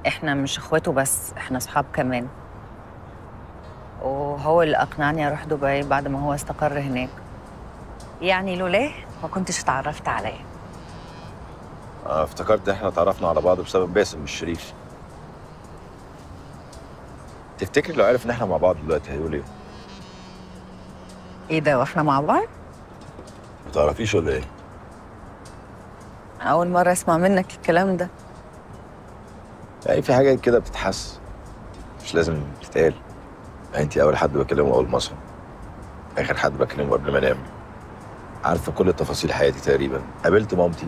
احنا مش اخواته بس، احنا اصحاب كمان. وهو اللي اقنعني اروح دبي بعد ما هو استقر هناك. يعني لولاه ما كنتش اتعرفت عليه. افتكرت احنا اتعرفنا على بعض بسبب باسم مش شريف. تفتكر لو عرف ان احنا مع بعض دلوقتي هيقول ايه؟ ايه ده واحنا مع بعض؟ ما تعرفيش ولا ايه؟ اول مرة اسمع منك الكلام ده. يعني في حاجات كده بتتحس، مش لازم تتقال. يعني انت اول حد بكلمه اول ما اصحى، اخر حد بكلمه قبل ما انام. عارفه كل تفاصيل حياتي تقريبا. قابلت مامتي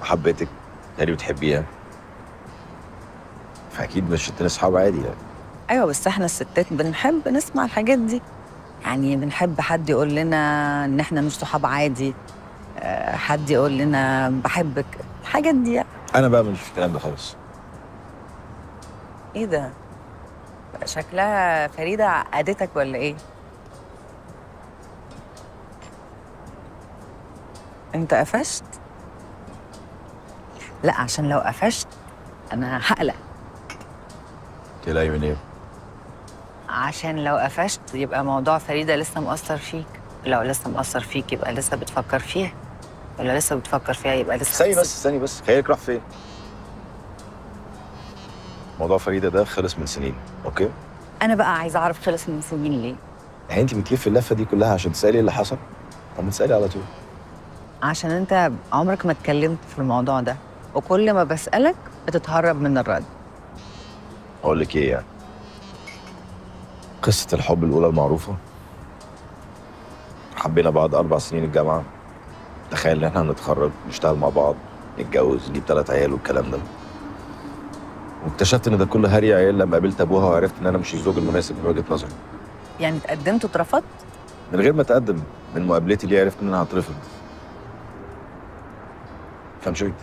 وحبيتك، تقريبا بتحبيها، فاكيد مش اتنين اصحاب عادي يعني. ايوه بس احنا الستات بنحب نسمع الحاجات دي. يعني بنحب حد يقول لنا ان احنا مش صحاب عادي. حد يقول لنا بحبك، الحاجات دي يعني. انا بقى مش في الكلام ده خالص. ايه ده؟ شكلها فريدة عقدتك ولا ايه؟ انت قفشت؟ لا عشان لو قفشت انا هقلق. تلاقي من ايه؟ عشان لو قفشت يبقى موضوع فريدة لسه مؤثر فيك. لو لسه مؤثر فيك يبقى لسه بتفكر فيها. ولا لسه بتفكر فيها يبقى لسه استني بس خيالك راح فين؟ موضوع فريدة ده خلص من سنين، اوكي؟ انا بقى عايزه اعرف خلص من سنين ليه. يعني انت بتلف اللفه دي كلها عشان تسالي ايه اللي حصل؟ طب ما تسالي على طول. عشان انت عمرك ما اتكلمت في الموضوع ده، وكل ما بسألك بتتهرب من الرد. اقول لك ايه يعني؟ قصه الحب الاولى المعروفه. حبينا بعض 4 سنين الجامعه. تخيل ان احنا هنتخرج نشتغل مع بعض، نتجوز، نجيب 3 عيال والكلام ده. واكتشفت ان ده كله هري عيال لما قابلت ابوها وعرفت ان انا مش الزوج المناسب من وجهه نظري. يعني اتقدمت واترفضت؟ من غير ما اتقدم، من مقابلتي ليه عرفت ان انا هترفض. فمشيت.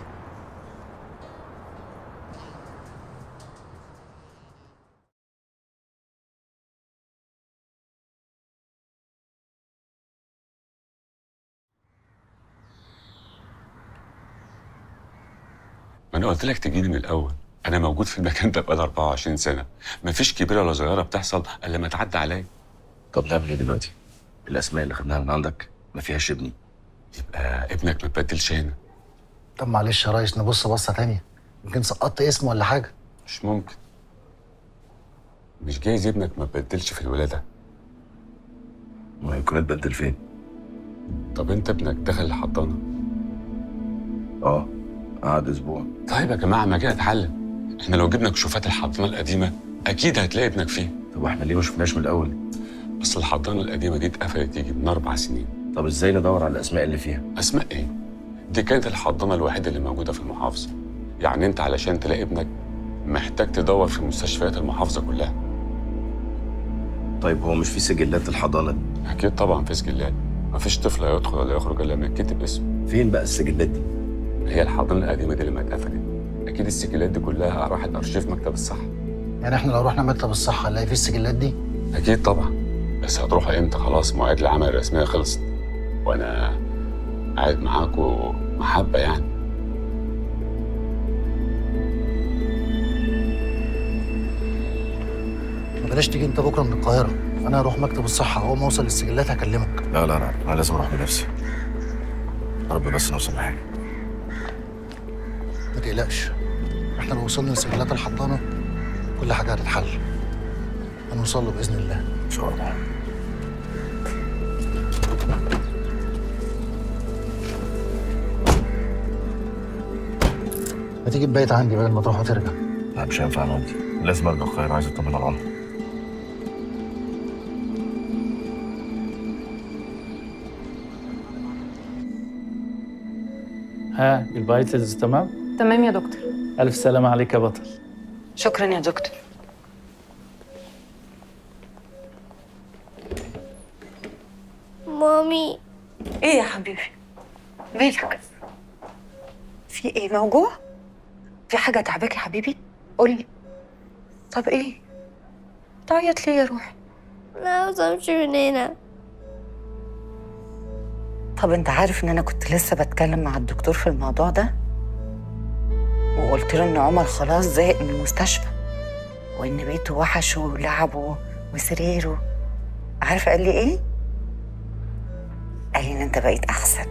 ما انا قلت لك تجيني من الاول. انا موجود في المكان ده بقالي 24 سنه. مفيش كبيره ولا صغيره بتحصل الا لما تعدي عليا. طب نعمل ايه دلوقتي؟ الاسماء اللي خدناها من عندك ما فيهاش ابني. يبقى ابنك متبدلش هنا. طب معلش يا ريس، نبص بصة تانية، يمكن سقطت اسم ولا حاجة. مش ممكن. مش جايز ابنك ما تبدلش في الولاده. ما يكون اتبدل فين؟ طب انت ابنك دخل الحضانه؟ اه، قعد اسبوع. طيب يا جماعه ما جاي اتعلم. احنا لو جبنا كشوفات الحضانه القديمه اكيد هتلاقي ابنك فيها. طب احنا ليه ما شفناش من الاول؟ اصل الحضانه القديمه دي اتقفلت يجي من 4 سنين. طب ازاي ندور على الاسماء اللي فيها؟ اسماء ايه؟ دي كانت الحضانه الوحيده اللي موجوده في المحافظه. يعني انت علشان تلاقي ابنك محتاج تدور في مستشفيات المحافظه كلها. طيب هو مش في سجلات الحضانه دي؟ اكيد طبعا في سجلات. مفيش طفل هيدخل ولا يخرج الا لما يتكتب اسمه. فين بقى السجلات دي؟ هي الحضانه القديمه دي لما اتقفلت اكيد السجلات دي كلها راحت ارشيف مكتب الصحه. يعني احنا لو رحنا مكتب الصحة هنلاقي فيه السجلات دي؟ اكيد طبعا. بس هتروحوا امتى؟ خلاص مواعيد العمل الرسميه خلصت. وانا قاعد معاكوا محبه يعني. ما بلاش تيجي انت بكرة من القاهرة، انا هروح مكتب الصحة، اول ما اوصل للسجلات هكلمك. لا انا لازم اروح بنفسي. يا رب بس نوصل لحاجه. ما تقلقش، احنا لو وصلنا لسجلات الحضانة كل حاجة هتتحل. هنوصل له بإذن الله. ان شاء الله. ما تيجي تبيت عندي بدل ما تروح وترجع. لا مش هينفع انا وانتي، لازم ارجع القاهره، عايز اطمن على عمرو. ها الفيتالز تمام؟ تمام يا دكتور. ألف سلامة عليك يا بطل. شكرا يا دكتور. مامي، ايه يا حبيبي؟ مالك؟ في ايه؟ موجوع؟ في حاجة تعبك يا حبيبي؟ قولي. طب ايه؟ تعيط ليه يا روحي؟ انا عاوزة امشي من هنا. طب انت عارف ان انا كنت لسه بتكلم مع الدكتور في الموضوع ده؟ وقلت له ان عمر خلاص زهق من المستشفى، وان بيته وحشه ولعبه وسريره. عارفه قال لي ايه؟ قال لي ان انت بقيت احسن،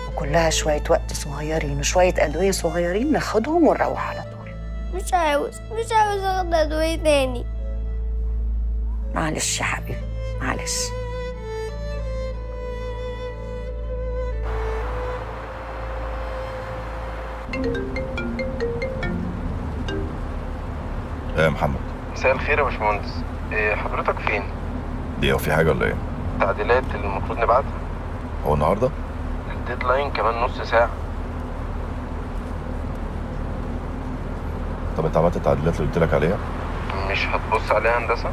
وكلها شويه وقت صغيرين وشويه ادويه صغيرين ناخدهم ونروح على طول. مش عاوز اخد ادوية تاني. معلش يا حبيبي، معلش. ايه يا محمد؟ مساء الخير يا باشمهندس. حضرتك فين؟ دي هو في حاجه ولا ايه؟ التعديلات اللي المفروض نبعتها، هو النهارده؟ الديدلاين كمان نص ساعة. طب انت عملت التعديلات اللي قلت لك عليها؟ مش هتبص عليها هندسة؟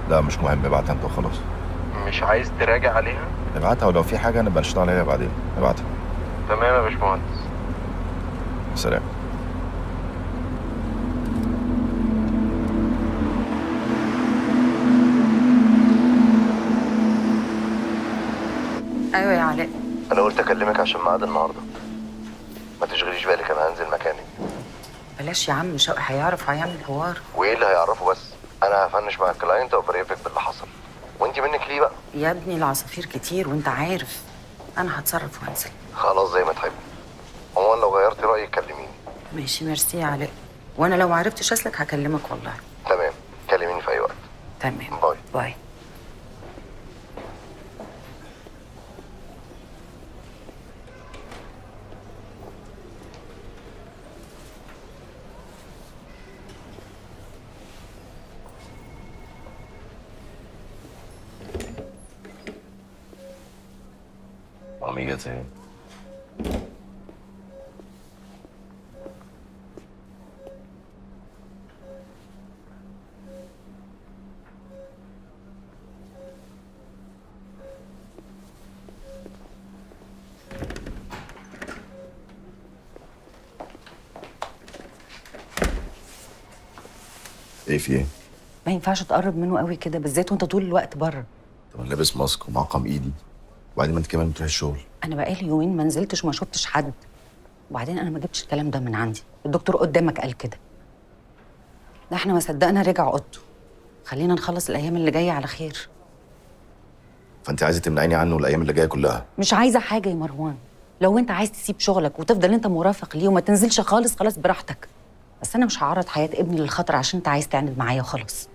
لا مش مهم، ابعتها انت وخلاص. مش عايز تراجع عليها؟ ابعتها، ولو في حاجه نبقى نشتغل عليها بعدين. ابعتها. تمام يا باشمهندس. سلام. ايوه يا علاء. انا قلت اكلمك عشان ميعاد النهارده، ما تشغليش بالك، انا هنزل مكانك. بلاش يا عم، شوقي هيعرف هيعمل حوار. وايه اللي هيعرفه بس؟ انا هفنش مع الكلاينت وبريفك باللي حصل، وانت منك ليه بقى؟ يا ابني العصافير كتير وانت عارف، انا هتصرف وهنزل. خلاص زي ما تحبي. عموما لو غيرتي رايك كلميني. ماشي، ميرسي يا علاء. وانا لو عرفتش اسلك هكلمك والله. تمام، كلميني في اي وقت. تمام. باي. باي. عميجة تاني. ايه في ايه؟ ما ينفعش تقرب منه قوي كده، بالذات وانت طول الوقت بره. طب انا لابس ماسك ومعقم ايدي، وبعدين ما انت كمان بتروحي الشغل. انا بقالي يومين ما نزلتش وما شفتش حد، وبعدين انا ما جبتش الكلام ده من عندي، الدكتور قدامك قال كده. ده احنا ما صدقنا رجع اوضته. خلينا نخلص الايام اللي جايه على خير. فانت عايزه تمنعيني عنه الايام اللي جايه كلها؟ مش عايزه حاجه يا مروان، لو انت عايز تسيب شغلك وتفضل انت مرافق ليه وما تنزلش خالص، خلاص براحتك، بس انا مش هعرض حياه ابني للخطر عشان انت عايز تعند معايا وخلاص.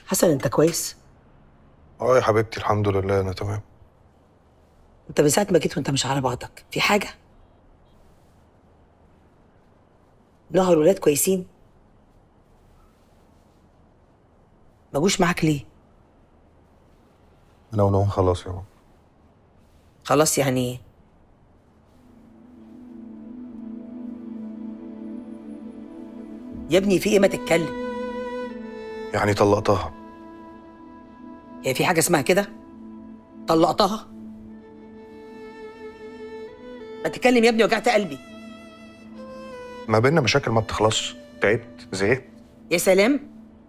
حسن انت كويس؟ يا حبيبتي الحمد لله انا تمام. انت من ساعة ما جيت وانت مش على بعضك، في حاجة؟ نهى الولاد كويسين؟ ما جوش معاك ليه؟ انا ونوم خلاص يا ماما. خلاص يعني ايه؟ يا ابني في ايه؟ ما تتكلم. يعني طلقتها. هي في حاجة اسمها كده؟ طلقتها؟ ما تتكلم يا ابني، وجعت قلبي. ما بيننا مشاكل ما بتخلصش، تعبت زهقت. يا سلام،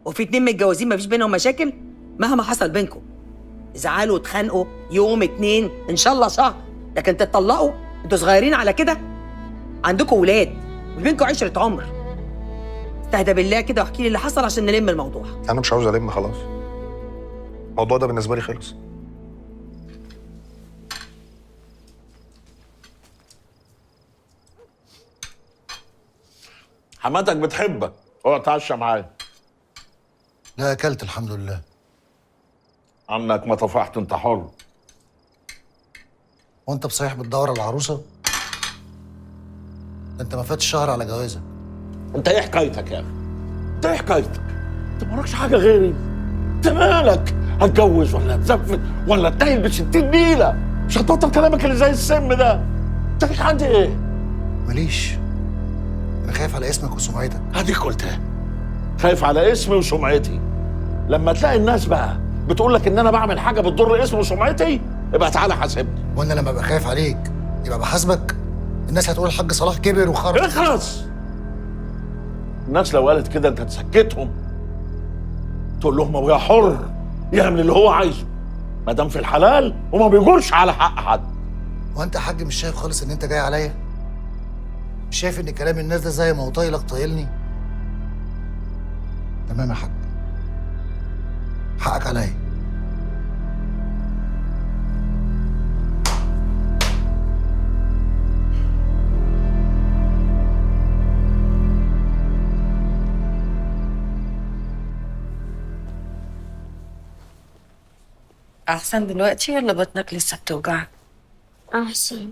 وفي اتنين متجوزين مفيش بينهم مشاكل؟ مهما حصل بينكم ازعلوا واتخانقوا يوم اتنين ان شاء الله شهر، لكن تتطلقوا؟ انتوا صغيرين على كده؟ عندكم ولاد وبينكم عشرة عمر. استهدى بالله كده واحكي لي اللي حصل عشان نلم الموضوع. انا مش عاوز الم، خلاص الموضوع ده بالنسبه لي خلص. حماتك بتحبك، اوعى تعشى معايا. لا اكلت الحمد لله. عنك ما طفحت، انت حر. وانت بصحيح بتدور على العروسه؟ ده انت ما فاتش شهر على جوازك. انت ايه حكايتك يا اخي؟ انت ايه حكايتك؟ انت مالكش حاجه غيري؟ انت مالك؟ هتجوز ولا هتزفت ولا تنيل ب60 نيله؟ مش هتبطل كلامك اللي زي السم ده. انت ليك عندي ايه؟ ماليش. انا خايف على اسمك وسمعتك. اديك قلتها، خايف على اسمي وسمعتي. لما تلاقي الناس بقى بتقول لك ان انا بعمل حاجه بتضر اسمي وسمعتي، يبقى تعالى حاسبني. وانا لما ابقى خايف عليك يبقى بحاسبك؟ الناس هتقول الحاج صلاح كبر وخرج. اخلص. الناس لو قالت كده انت تسكتهم، تقول لهم ابويا حر يعمل اللي هو عايزه ما دام في الحلال وما بيجورش على حق حد. وانت يا حاج مش شايف خالص ان انت جاي عليا؟ مش شايف ان كلام الناس ده زي ما هو طايلك طايلني؟ تمام يا حاج، حقك عليا. احسن دلوقتي ولا بطنك لسه بتوجعك؟ أحسن.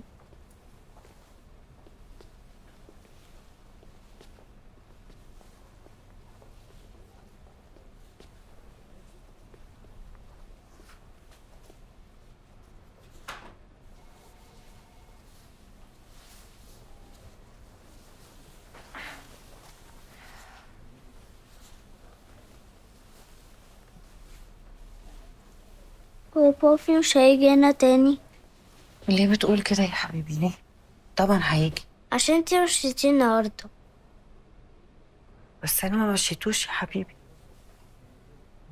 هو بابي مش هيجي هنا تاني؟ ليه بتقول كده يا حبيبي ليه؟ طبعا هيجي. عشان انتي مشيتيه النهارده. بس انا ما مشيتوش يا حبيبي.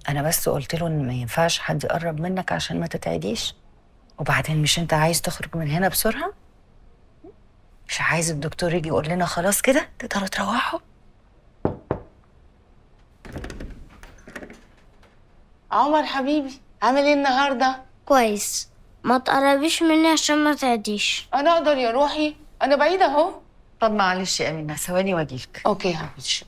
انا بس قلت له ان ما ينفعش حد يقرب منك عشان ما تتعديش. وبعدين مش انت عايز تخرج من هنا بسرعه؟ مش عايز الدكتور يجي يقول لنا خلاص كده تقدروا تروحوا؟ عمر حبيبي عامل ايه النهارده؟ كويس. ما تقربيش مني عشان ما تعديش. انا اقدر يا روحي، انا بعيده اهو. طب معلش يا امينه ثواني واجيلك. اوكي يا حبيبتي.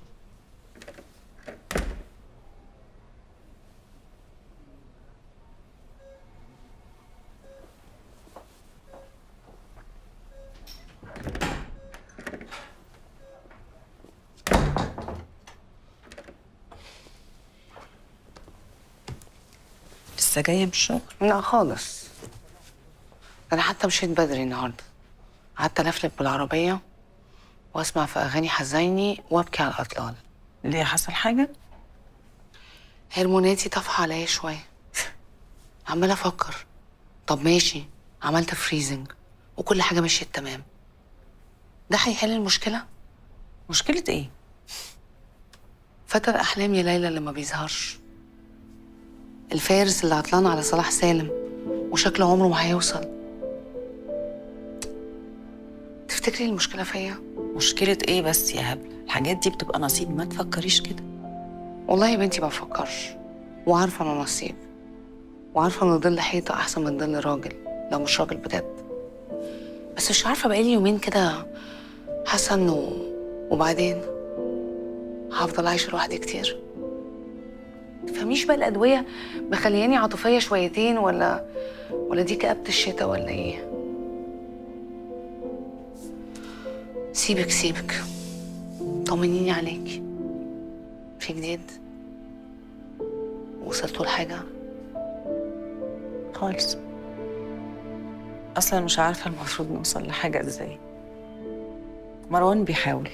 لسه جايه من الشغل؟ لا خالص، انا حتى مشيت بدري النهارده. قعدت الفلف بالعربيه واسمع في اغاني حزيني وابكي على الاطلال. ليه حصل حاجه؟ هرموناتي طافحه عليا شويه. عماله افكر، طب ماشي عملت فريزنج وكل حاجه مشيت تمام، ده هيحل المشكله؟ مشكله ايه؟ فتى الاحلام يا ليلى اللي ما بيظهرش، الفارس اللي عطلان على صلاح سالم وشكله عمره ما هيوصل. تفتكري المشكله فيا؟ مشكله ايه بس يا هبله؟ الحاجات دي بتبقى نصيب، ما تفكريش كده. والله يا بنتي ما بفكرش، وعارفه انه نصيب، وعارفه ان ظل حيطه احسن من ظل راجل لو مش راجل بجد. بس مش عارفه بقالي يومين كده حاسه انه وبعدين هفضل عايشه لوحدي كتير. تفهميش بقى الادويه مخلياني عاطفيه شويتين ولا دي كآبة الشتاء ولا ايه؟ سيبك طمنيني عليكي، في جديد؟ وصلتوا لحاجه؟ خالص. اصلا مش عارفه المفروض نوصل لحاجه ازاي. مروان بيحاول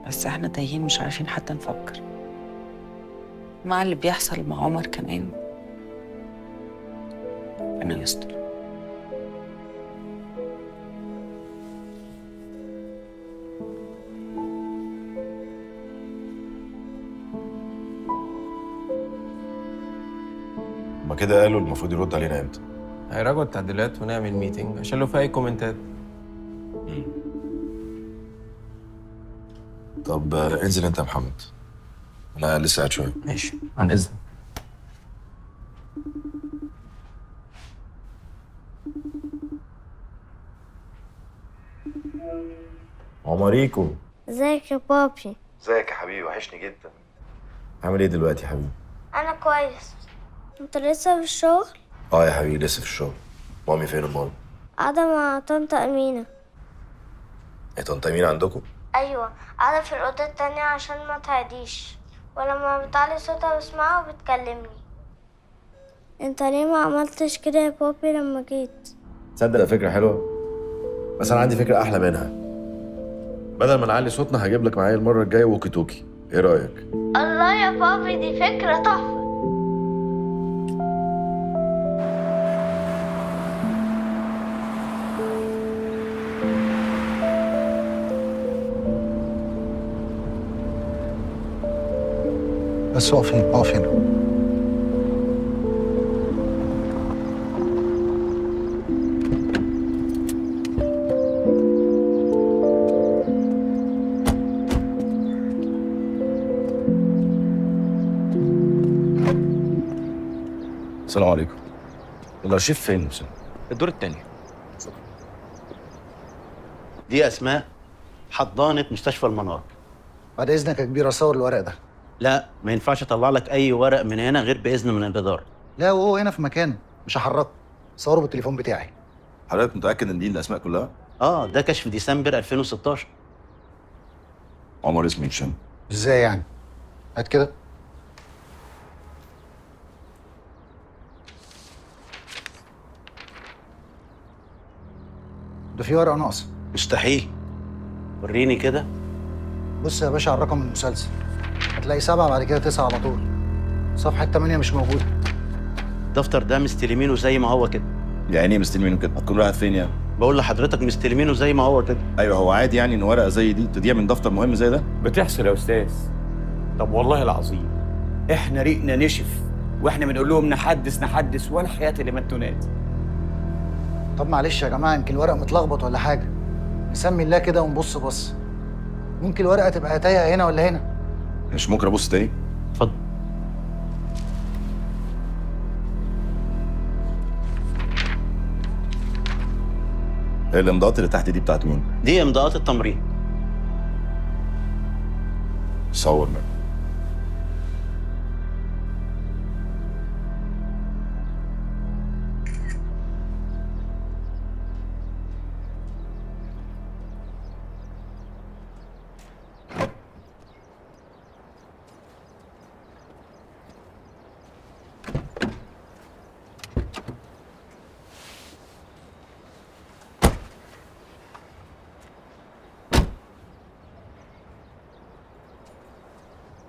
بس احنا تايهين مش عارفين حتى نفكر. مع اللي بيحصل مع عمر كمان ربنا يستر. هما كده قالوا المفروض يرد علينا امتى؟ هيراجعوا التعديلات ونعمل ميتنج عشان لو في اي كومنتات. طب انزل انت يا محمد، انا لسه قاعد شويه. ماشي عن اذن. عمريكو. ازيك يا بابي؟ ازيك يا حبيبي، وحشني جدا. عامل ايه دلوقتي يا حبيبي؟ انا كويس. انت لسه في الشغل؟ اه يا حبيبي لسه في الشغل. مامي فين امال؟ قاعدة مع طنط أمينة. ايه طنط أمينة عندكم؟ أيوة، قاعدة في الأوضة التانية عشان ما تعديش، ولما بتعلي صوتها بسمعها وبتكلمني. انت ليه ما عملتش كده يا بابي لما جيت؟ تصدق ده فكرة حلوة؟ بس انا عندي فكره احلى منها. بدل ما نعلي صوتنا هجيب لك معايا المره الجايه ووكي توكي، ايه رايك؟ الله يا بابي، دي فكرة تحفة. بس اقف هنا اقف هنا. السلام عليكم. الارشيف فين؟ الدور الثاني. دي اسماء حضانه مستشفى المنار. بعد اذنك يا كبير اصور الورق ده. لا، ما ينفعش اطلع لك اي ورق من هنا غير باذن من الاداره. لا وهو هنا في مكانه مش هحركه، صوره بالتليفون بتاعي. حضرتك متاكد ان دي الاسماء كلها؟ ده كشف ديسمبر 2016. عمر اسمي هشام. ازاي يعني؟ هات كده. ده في ورقه ناقصه. مستحيل. وريني كده. بص يا باشا على الرقم المسلسل، هتلاقي 7 بعد كده 9 على طول. صفحه 8 مش موجوده. الدفتر ده مستلمينه زي ما هو كده. يعني ايه مستلمينه كده؟ هتكون راحت فين يعني؟ بقول لحضرتك مستلمينه زي ما هو كده. ايوه، هو عادي يعني ان ورقه زي دي تضيع من دفتر مهم زي ده؟ بتحصل يا استاذ. طب والله العظيم احنا ريقنا نشف واحنا بنقول لهم نحدث ولا حياه لمن تنادي. طب معلش يا جماعه، يمكن الورق متلخبط ولا حاجه. نسمي الله كده ونبص بص. ممكن الورقه تبقى تايهه هنا ولا هنا. مش ممكن ابص تاني؟ اتفضل. هي الامضاءات اللي تحت دي بتاعت مين؟ دي امضاءات التمريض. صور منه.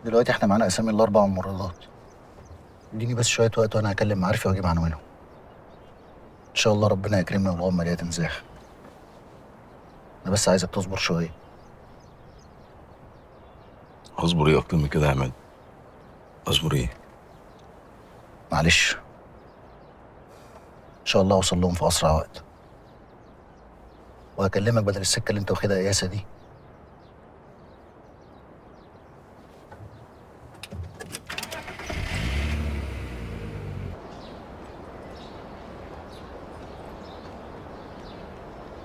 دلوقتي احنا معانا اسامي الاربع ممرضات. اديني بس شويه وقت وانا هكلم معارفي واجيب عنوانهم. ان شاء الله ربنا يكرمنا والغمه دي تنزاح. انا بس عايزك تصبر شويه. اصبر ايه اكتر من كده يا عماد؟ اصبر ايه؟ معلش، ان شاء الله اوصل لهم في اسرع وقت. وهكلمك بدل السكه اللي انت واخدها قياسه دي.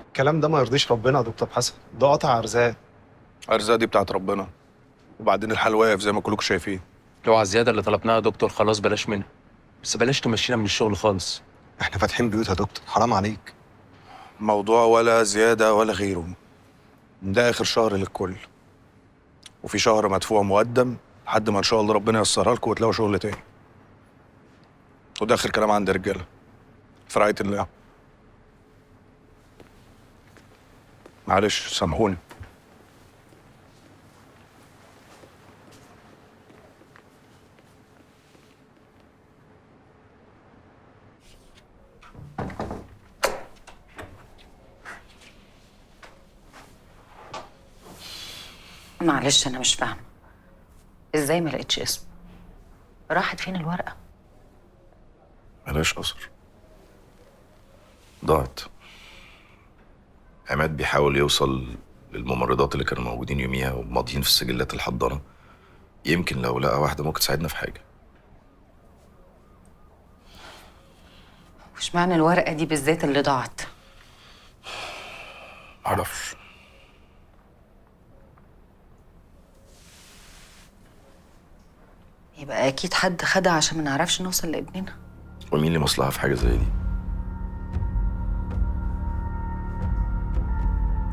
الكلام ده ما يرضيش ربنا يا دكتور حسن، ده قطع ارزاق. ارزاق دي بتاعت ربنا، وبعدين الحال واقف زي ما كلكم شايفين. لو على الزياده اللي طلبناها يا دكتور خلاص بلاش منها، بس بلاش تمشينا من الشغل خالص. احنا فاتحين بيوت يا دكتور، حرام عليك. موضوع ولا زياده ولا غيره. ده اخر شهر للكل، وفي شهر مدفوع مقدم لحد ما ان شاء الله ربنا ييسرها لكم وتلاقوا شغل تاني. وده اخر كلام عند الرجاله في رعايه الله. معلش سامحوني. معلش انا مش فاهمه ازاي ما لقيتش اسمه. راحت فين الورقه؟ ملهاش اثر، ضاعت. عماد بيحاول يوصل للممرضات اللي كانوا موجودين يوميها وماضيين في سجلات الحضانه. يمكن لو لقى واحده ممكن تساعدنا في حاجه. وش معنى الورقه دي بالذات اللي ضاعت؟ معرفش. يبقى اكيد حد خدها عشان ما نعرفش نوصل لابننا. ومين اللي مصلحه في حاجه زي دي؟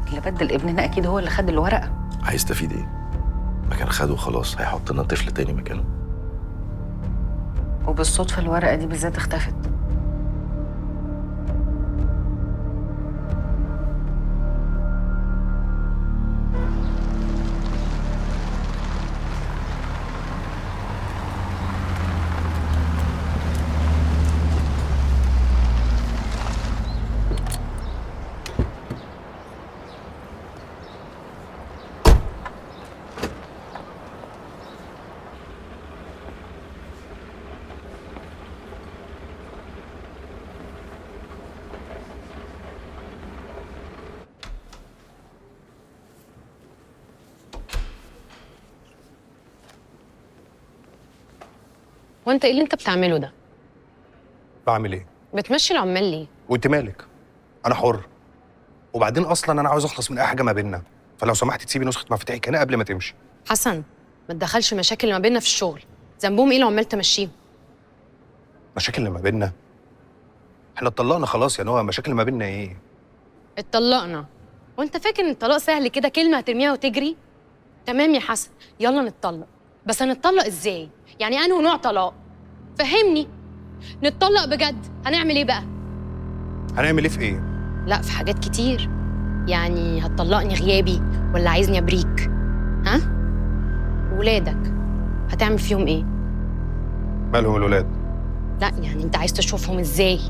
اللي بدل ابننا اكيد هو اللي خد الورقه. هيستفيد ايه؟ ما كان خده خلاص، هيحط لنا طفل تاني مكانه. وبالصدفه الورقه دي بالذات اختفت. وانت ايه اللي انت بتعمله ده؟ بعمل ايه؟ بتمشي العمال ليه؟ وانت مالك؟ انا حر. وبعدين اصلا انا عاوز اخلص من اي حاجه ما بيننا، فلو سمحت تسيبي نسخه مفاتيحك هنا قبل ما تمشي. حسن، ما تدخلش مشاكل اللي ما بيننا في الشغل. ذنبهم ايه العمال تمشيهم؟ مشاكل اللي ما بيننا؟ احنا اتطلقنا خلاص يا نوى، مشاكل اللي ما بيننا ايه؟ اتطلقنا. وانت فاكر ان الطلاق سهل كده، كلمه هترميها وتجري؟ تمام يا حسن، يلا نتطلق. بس هنتطلق ازاي؟ يعني انه نوع طلاق؟ فهمني. نتطلق بجد، هنعمل ايه بقى؟ هنعمل ايه في ايه؟ لا، في حاجات كتير. يعني هتطلقني غيابي ولا عايزني ابريك؟ ها؟ ولادك هتعمل فيهم ايه؟ مالهم الولاد؟ لا يعني انت عايز تشوفهم ازاي؟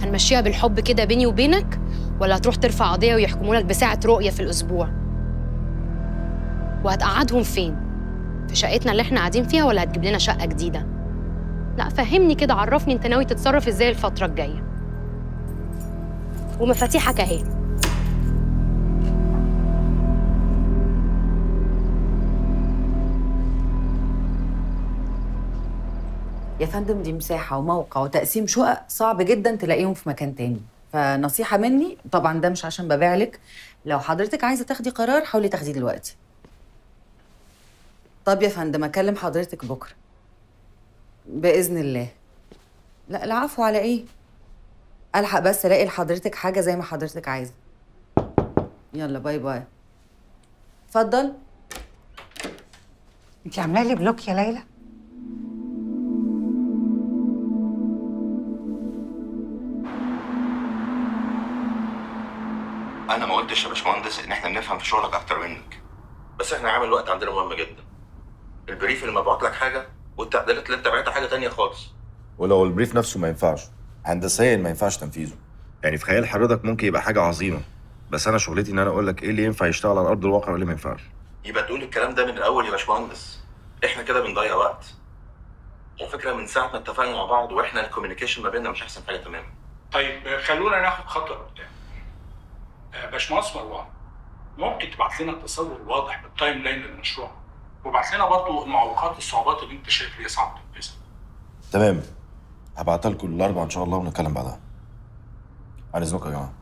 هنمشيها بالحب كده بيني وبينك، ولا هتروح ترفع قضيه ويحكموا لك بساعه رؤيه في الاسبوع؟ وهتقعدهم فين؟ في شقتنا اللي احنا قاعدين فيها، ولا هتجيب لنا شقه جديده؟ لا فهمني كده، عرفني انت ناوي تتصرف ازاي الفتره الجايه. ومفاتيحك اهي. يا فندم دي مساحة وموقع وتقسيم شقق صعب جدا تلاقيهم في مكان تاني، فنصيحة مني، طبعا ده مش عشان ببيع لك، لو حضرتك عايزة تاخدي قرار حاولي تاخديه دلوقتي. طب يا فندم اكلم حضرتك بكرة بإذن الله. لا العفو على ايه؟ ألحق بس الاقي لحضرتك حاجة زي ما حضرتك عايزة. يلا باي باي. اتفضل. انت عامله لي بلوك يا ليلى؟ انا ما قلتش يا باشمهندس ان احنا بنفهم في شغلك اكتر منك، بس احنا عامل وقت عندنا مهم جدا. البريف اللي مبعوت لك حاجه، والتعديلات اللي انت بعتها حاجه تانية خالص. ولو البريف نفسه ما ينفعش هندسيا، ما ينفعش تنفيذه. يعني في خيال حضرتك ممكن يبقى حاجه عظيمه، بس انا شغلتي ان انا اقول لك ايه اللي ينفع يشتغل على ارض الواقع وايه اللي ما ينفعش. يبقى تقول الكلام ده من الاول يا باشمهندس، احنا كده بنضيع وقت. الفكره من ساعه ما اتفقنا مع بعض واحنا الكوميونيكيشن ما بيننا مش احسن حاجه تماما. طيب خلونا ناخد خطوه قدام. باشمهندس مروان، ممكن تبعت لنا تصور واضح بالتايم لاين للمشروع، وابعت لنا برضه المعوقات والصعوبات اللي انت شايف هي صعب تنفذها. تمام، هبعتها لكم الاربعاء ان شاء الله ونتكلم بعدها. على اذنكم يا جماعه.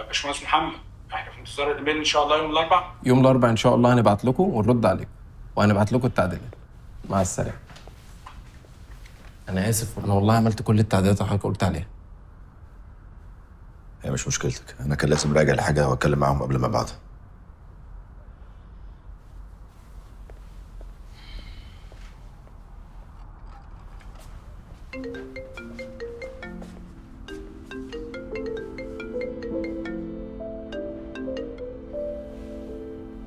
باشمهندس محمد، احنا في انتظار الايميل ان شاء الله يوم الاربعاء. يوم الاربعاء ان شاء الله هنبعت لكم ونرد عليكم، وهنبعت لكم التعديلات. مع السلامه. انا اسف، انا والله عملت كل التعديلات اللي حضرتك قلت عليها. هي مش مشكلتك، انا كان لازم راجع الحاجه واتكلم معاهم قبل ما ابعتها.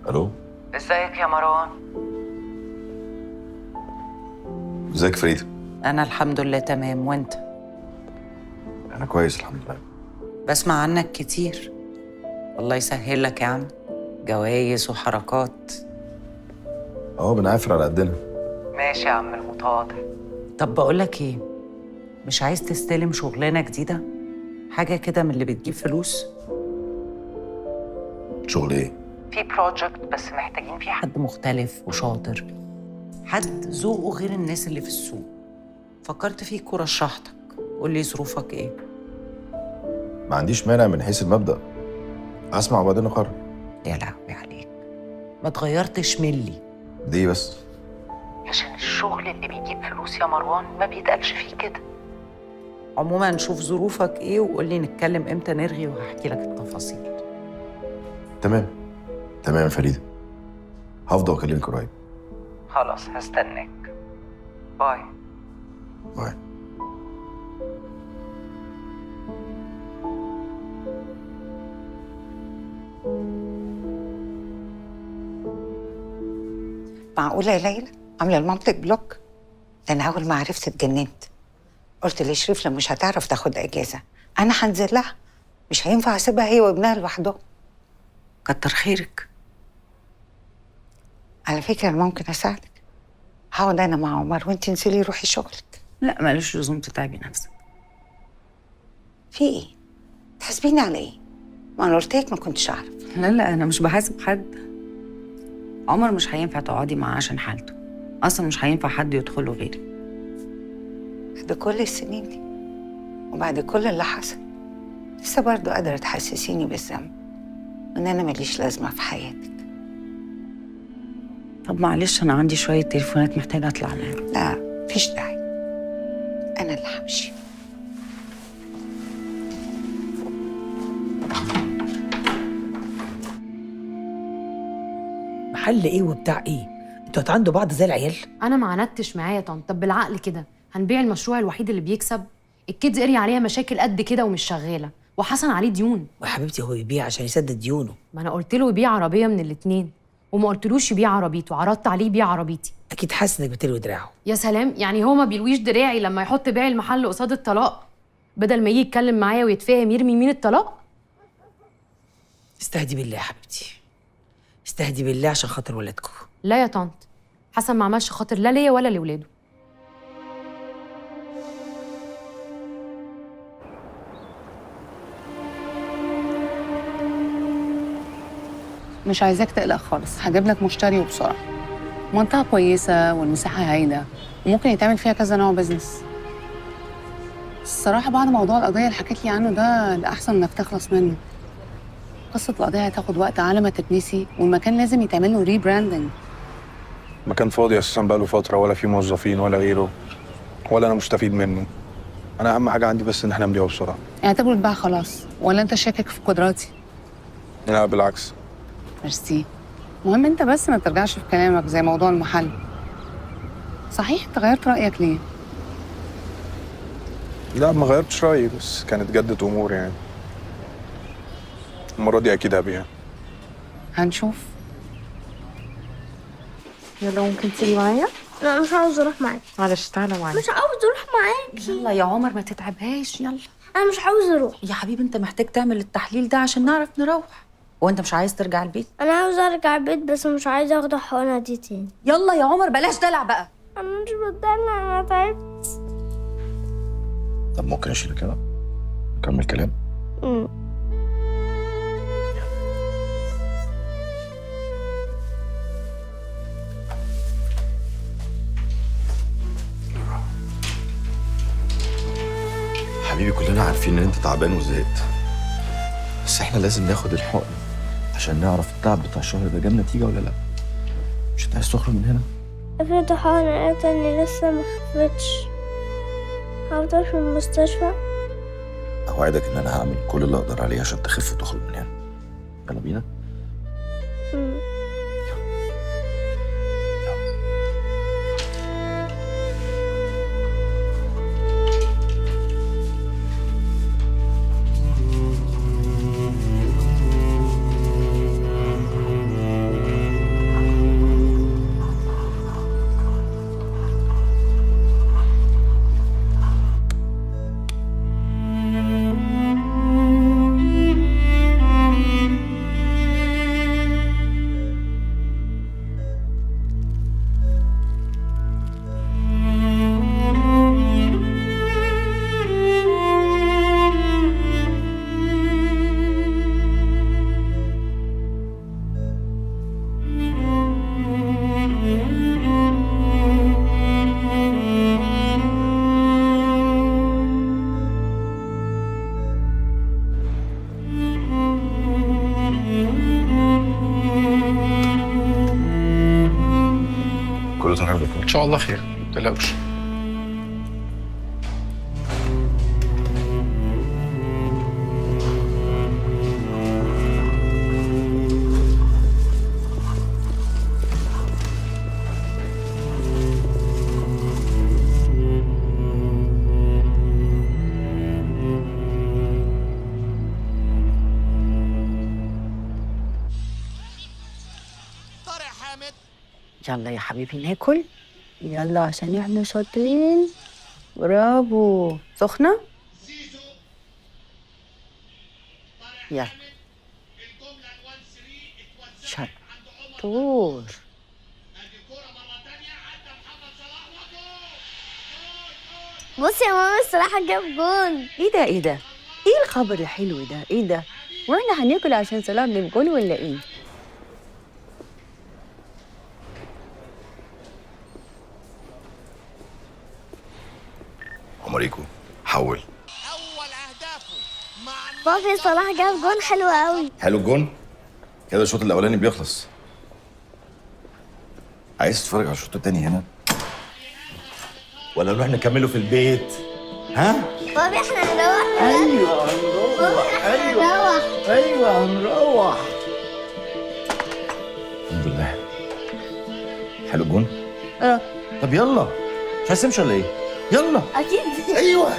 الو، ازيك يا مروان؟ ازيك فريده؟ انا الحمد لله تمام، وانت؟ انا كويس الحمد لله. بسمع عنك كتير. الله يسهل لك يا عم، جوايز وحركات. بنعافر على قدنا. ماشي يا عم المتواضع. طب بقول لك ايه، مش عايز تستلم شغلانه جديده؟ حاجه كده من اللي بتجيب فلوس؟ شغل ايه؟ في بروجكت بس محتاجين فيه حد مختلف وشاطر، حد ذوقه غير الناس اللي في السوق. فكرت فيك ورشحتك، قول لي ظروفك ايه؟ ما عنديش مانع من حيث المبدأ، اسمع وبعدين اقرر. يا لهوي عليك، ما تغيرتش ملي. دي بس عشان الشغل اللي بيجيب فلوس يا مروان ما بيتقالش فيه كده. عموما شوف ظروفك ايه وقول لي نتكلم امتى نرغي وهحكي لك التفاصيل. تمام يا فريده، هفضل اكلمك قريب. خلاص هستناك. باي. باي. معقوله يا ليلى عامله لمامتك بلوك؟ ده انا اول ما عرفت اتجننت. قلت لشريف لما مش هتعرف تاخد اجازه انا هنزل لها، مش هينفع اسيبها هي وابنها لوحدهم. كتر خيرك. على فكره انا ممكن اساعدك، هقعد انا مع عمر وانت انزلي روحي شغلك. لا مالوش لزوم تتعبي نفسك. في ايه؟ تحاسبيني على ايه؟ ما انا قلت لك ما كنتش اعرف. لا انا مش بحاسب حد. عمر مش هينفع تقعدي معاه عشان حالته، اصلا مش هينفع حد يدخله غيري. بعد كل السنين دي وبعد كل اللي حصل لسه برضه قادرة تحسسيني بالذنب وإن أنا ماليش لازمة في حياتك. طب معلش انا عندي شويه تليفونات محتاجه اطلع منها. لا مفيش داعي، أنا اللي همشي. محل ايه وبتاع ايه؟ انتوا هتعندوا بعض زي العيال؟ انا ما عندتش معايا يا طنط. طب بالعقل كده هنبيع المشروع الوحيد اللي بيكسب؟ الكيدز اريا عليها مشاكل قد كده ومش شغاله، وحسن عليه ديون. وحبيبتي هو يبيع عشان يسدد ديونه. ما انا قلت له يبيع عربيه من الاتنين، وما قلتلوش يبيع عربيته، عرضت عليه يبيع عربيتي. اكيد حاسس انك بتلوي دراعه. يا سلام، يعني هو ما بيلويش دراعي لما يحط بيع المحل قصاد الطلاق، بدل ما يجي يتكلم معايا ويتفاهم يرمي يمين الطلاق؟ استهدي بالله يا حبيبتي، استهدي بالله عشان خاطر ولادكم. لا يا طنط، حسن ما عملش خاطر لا ليا ولا لولاده. مش عايزاك تقلق خالص، هجيب لك مشتري وبسرعه. منطقه كويسه والمساحه هايله وممكن يتعمل فيها كذا نوع بزنس. الصراحه بعد موضوع القضيه اللي حكيت لي عنه ده الاحسن انك تخلص منه. قصه القضيه هتاخد وقت على ما تتنسي، والمكان لازم يتعمل له ريبراندنج. مكان فاضي اساسا بقاله فتره، ولا فيه موظفين ولا غيره، ولا انا مستفيد منه. انا اهم حاجه عندي بس ان احنا نبيعه بسرعه. يعني تبقى تباع خلاص ولا انت شاكك في قدراتي؟ لا بالعكس. ميرسي. المهم انت بس ما ترجعش في كلامك زي موضوع المحل. صحيح انت غيرت رايك ليه؟ لا ما غيرتش رايي، بس كانت جدة امور يعني. المره دي اكيد هبيع. هنشوف. يلا ممكن تيجي معايا؟ لا مش عاوز اروح معاك. معلش تعالى معايا. مش عاوز اروح معاك. يلا يا عمر ما تتعبهاش، يلا. انا مش عاوز اروح. يا حبيبي انت محتاج تعمل التحليل ده عشان نعرف نروح. هو انت مش عايز ترجع البيت؟ انا عاوز ارجع البيت بس مش عايز اخد الحقنه دي تاني. يلا يا عمر بلاش دلع بقى. انا مش بتدلع، انا تعبت. طب ممكن اشيل كده نكمل كلام؟ حبيبي كلنا عارفين ان انت تعبان وزهقت، بس احنا لازم ناخد الحقن عشان نعرف التعب بتاع الشهر ده جاب نتيجه ولا لا. مش انت عايز تخرج من هنا؟ افرض الحقنه لقيت اني لسه ما خفتش، هفضل في المستشفى. اوعدك ان انا هعمل كل اللي اقدر عليه عشان تخف وتخرج من هنا. يلا بينا. كله تمام ان شاء الله خير، ما تقلقوش. يلا يا حبيبي ناكل، يلا عشان احنا شاطرين. برافو. سخنة؟ يلا شطور. بصي يا ماما الصراحه جاب جون. ايه ده ايه ده؟ ايه الخبر الحلو ده؟ ايه ده؟ واحنا هناكل عشان صلاح جاب جون ولا ايه؟ ماريكو حول. بابي صلاح جاب جون حلو قوي. حلو الجون كده، الشوط الاولاني بيخلص. عايز تتفرج على الشوط التاني هنا ولا نروح نكمله في البيت؟ ها؟ بابي احنا هنروح. ايوه هنروح. ايوه هنروح. الحمد لله. حلو الجون؟ طب يلا، مش عايز تمشي ولا ايه؟ يلا. اكيد. ايوه